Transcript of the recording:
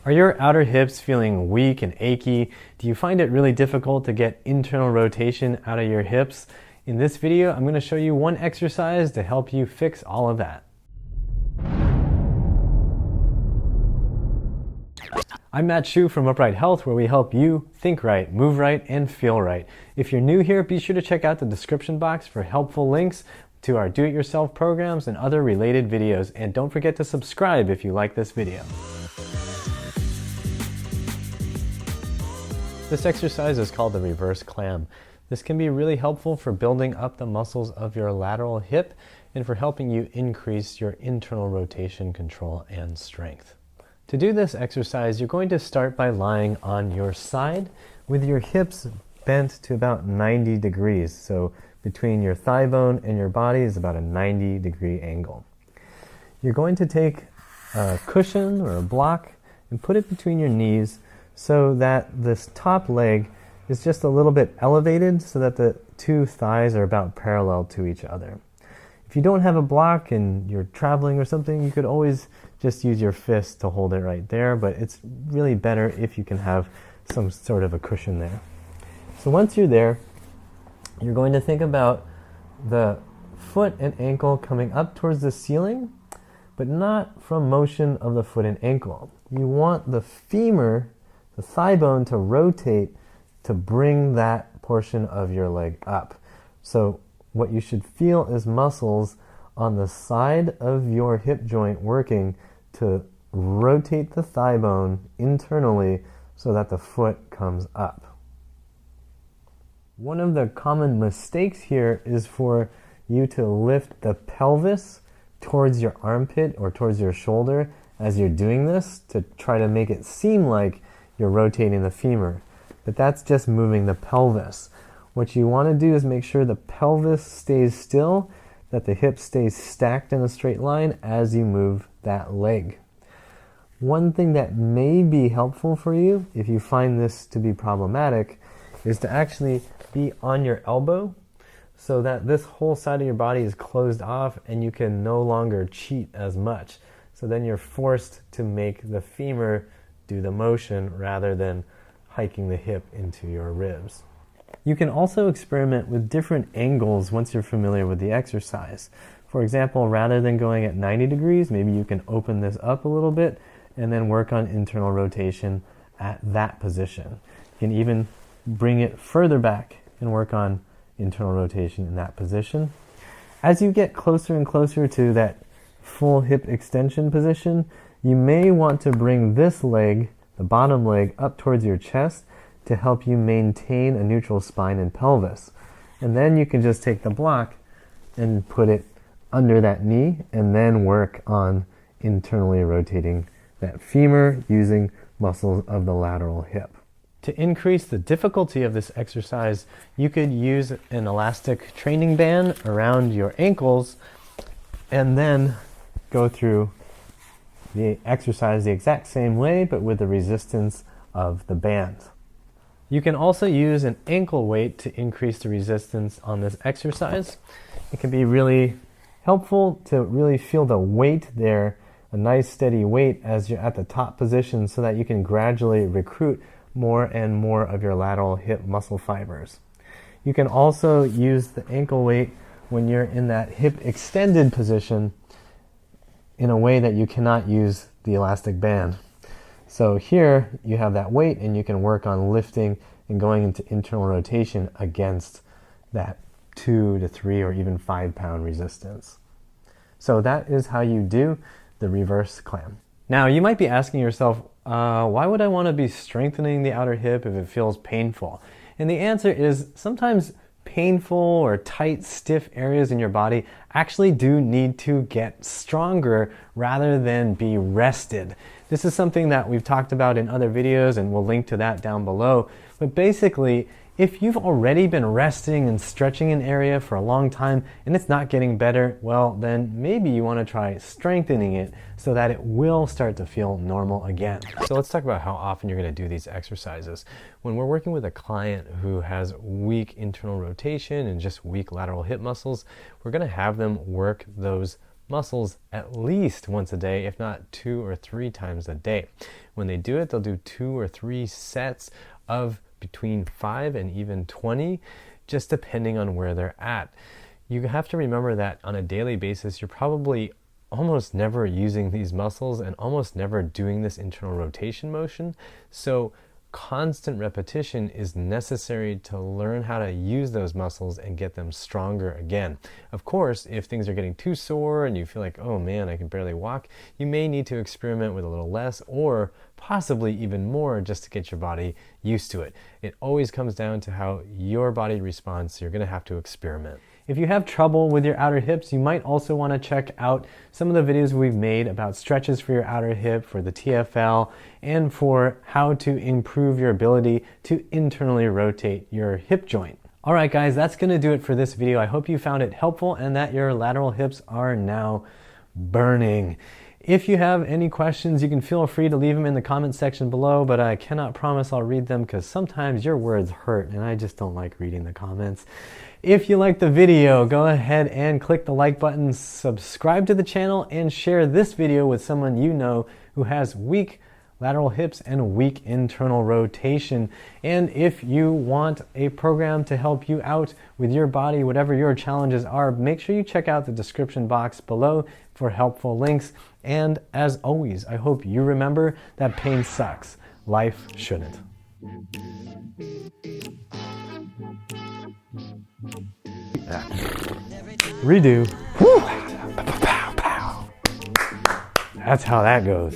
Are your outer hips feeling weak and achy? Do you find it really difficult to get internal rotation out of your hips? In this video, I'm going to show you one exercise to help you fix all of that. I'm Matt Shu from Upright Health, where we help you think right, move right, and feel right. If you're new here, be sure to check out the description box for helpful links to our do-it-yourself programs and other related videos. And don't forget to subscribe if you like this video. This exercise is called the reverse clam. This can be really helpful for building up the muscles of your lateral hip and for helping you increase your internal rotation control and strength. To do this exercise, you're going to start by lying on your side with your hips bent to about 90 degrees. So between your thigh bone and your body is about a 90-degree angle. You're going to take a cushion or a block and put it between your knees so that this top leg is just a little bit elevated so that the two thighs are about parallel to each other. If you don't have a block and you're traveling or something, you could always just use your fist to hold it right there, but it's really better if you can have some sort of a cushion there. So once you're there, you're going to think about the foot and ankle coming up towards the ceiling, but not from motion of the foot and ankle. You want the femur, the thigh bone, to rotate to bring that portion of your leg up. So what you should feel is muscles on the side of your hip joint working to rotate the thigh bone internally so that the foot comes up. One of the common mistakes here is for you to lift the pelvis towards your armpit or towards your shoulder as you're doing this to try to make it seem like you're rotating the femur. But that's just moving the pelvis. What you want to do is make sure the pelvis stays still, that the hip stays stacked in a straight line as you move that leg. One thing that may be helpful for you, if you find this to be problematic, is to actually be on your elbow so that this whole side of your body is closed off and you can no longer cheat as much. So then you're forced to make the femur do the motion rather than hiking the hip into your ribs. You can also experiment with different angles once you're familiar with the exercise. For example, rather than going at 90 degrees, maybe you can open this up a little bit and then work on internal rotation at that position. You can even bring it further back and work on internal rotation in that position. As you get closer and closer to that full hip extension position, you may want to bring this leg, the bottom leg, up towards your chest to help you maintain a neutral spine and pelvis. And then you can just take the block and put it under that knee and then work on internally rotating that femur using muscles of the lateral hip. To increase the difficulty of this exercise, you could use an elastic training band around your ankles and then go through the exercise the exact same way, but with the resistance of the band. You can also use an ankle weight to increase the resistance on this exercise. It can be really helpful to really feel the weight there, a nice steady weight as you're at the top position so that you can gradually recruit more and more of your lateral hip muscle fibers. You can also use the ankle weight when you're in that hip extended position in a way that you cannot use the elastic band. So here you have that weight and you can work on lifting and going into internal rotation against that 2 to 3 or even 5 pound resistance. So that is how you do the reverse clam. Now you might be asking yourself, why would I want to be strengthening the outer hip if it feels painful? And the answer is sometimes painful or tight, stiff areas in your body actually do need to get stronger rather than be rested. This is something that we've talked about in other videos and we'll link to that down below. But basically, if you've already been resting and stretching an area for a long time and it's not getting better, well, then maybe you want to try strengthening it so that it will start to feel normal again. So let's talk about how often you're going to do these exercises. When we're working with a client who has weak internal rotation and just weak lateral hip muscles, we're going to have them work those muscles at least once a day, if not 2 or 3 times a day. When they do it, they'll do 2 or 3 sets of between 5 and even 20, just depending on where they're at. You have to remember that on a daily basis, you're probably almost never using these muscles and almost never doing this internal rotation motion. So constant repetition is necessary to learn how to use those muscles and get them stronger again. Of course, if things are getting too sore and you feel like, oh man, I can barely walk, you may need to experiment with a little less or possibly even more just to get your body used to it. It always comes down to how your body responds, so you're going to have to experiment. If you have trouble with your outer hips, you might also want to check out some of the videos we've made about stretches for your outer hip, for the TFL, and for how to improve your ability to internally rotate your hip joint. All right, guys, that's going to do it for this video. I hope you found it helpful and that your lateral hips are now burning. If you have any questions, you can feel free to leave them in the comment section below, but I cannot promise I'll read them because sometimes your words hurt and I just don't like reading the comments. If you liked the video, go ahead and click the like button, subscribe to the channel, and share this video with someone you know who has weak lateral hips and weak internal rotation. And if you want a program to help you out with your body, whatever your challenges are, make sure you check out the description box below for helpful links. And as always, I hope you remember that pain sucks. Life shouldn't. Redo. Woo. That's how that goes.